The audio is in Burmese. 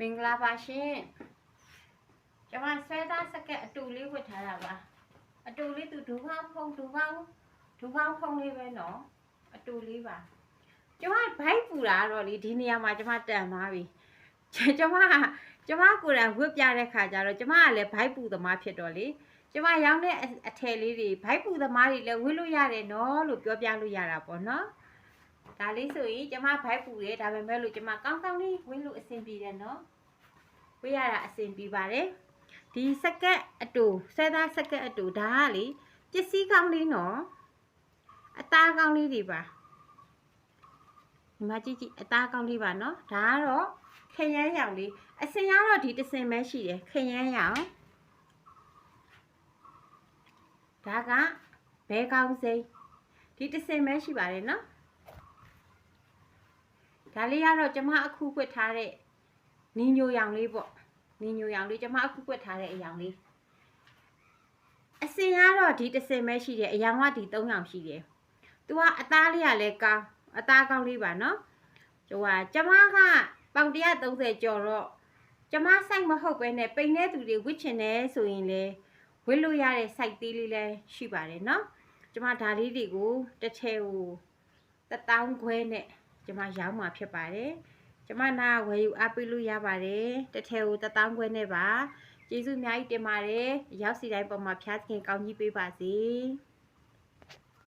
မင်္ဂလာပါရှင်ကျွန်မဆွဲသားစကက်အတူလေးဝတ်ထားတာပါအတူလေးသူဒူကောင်းဖုံလေးပဲနော်အတူလေးပါကျွန်မဘိုက်ပူတာတော့လေဒီနေရာမှာကျွန်မတန်သွားပြီကျွန်မကိုယ်တိုင်ဝတ်ပြတဲ့ခါကျတော့ကျွန်မကလည်းဘိုက်ပူသမားဖြစ်တော့လေကျွန်မရောင်းတဲ့အထည်လေးတွေဘိုက်ပူသမားတွေလည်းဝတ်လို့ရတယ်နော်လို့ပြောပြလို့ရတာပေါ့နော်ဒါလေးဆိုရင်ကျွန်မဘိုက်ပူတယ်ဒါပေမဲ့လို့ကျွန်မကောင်းကောင်းလေးဝတ်လို့အဆင်ပြေတယ်နော်ဝတ်ရတာအဆင်ပြေပါတယ်ဒီစကက်အတူဆွဲသားစကက်အတူဒါကလေပစ္စည်းကောင်းလေးနော်အသားကောင်းလေးတွေပါဒီမှာကြည့်အသားကောင်းလေးပါနော်ဒါကတော့ခရမ်းရောင်လေးအစင်ကတော့ဒီတစ်စင်ပဲရှိတယ်ခရမ်းရောင်ဒါကဘဲကောင်းစိမ်းဒီတစ်စင်ပဲရှိပါတယ်နော်ဒါလေးကတော့ကျမအခုဖွက်ထားတဲ့နင်းညိုရောင်လေးပေါ့နင်းညိုရောင်လေးကျမအခုဖွက်ထားတဲ့အရောင်လေးအစင်ကတော့ဒီတစ်စင်ပဲရှိတယ်အရောင်ကဒီ3ရောင်ရှိတယ်သူကအသားလေးကလည်းကောင်းအသားကောင်းလေးပါနော်ကျမကပေါင်130ကျော်တော့ကျမစိုက်မဟုတ်ပဲနဲ့ပိန်တဲ့သူတွေဝစ်ချင်တယ်ဆိုရင်လေဝစ်လို့ရတဲ့စိုက်သေးလေးလည်းရှိပါတယ်နော်ကျမဒါလေးတွေကိုတစ်ထည်ကို1000ခွဲနဲ့ကျမရောင်းမှာဖြစ်ပါတယ်ကျမနာဝယ်ယူအားပေးလို့ရပါတယ်တစ်ထည်ကို1000ခွဲနဲ့ပါကျေးဇူးအများကြီးတင်ပါတယ်ရောက်စီတိုင်းပေါ်မှာဖျားခင်ကောင်းကြီးပေးပါစေ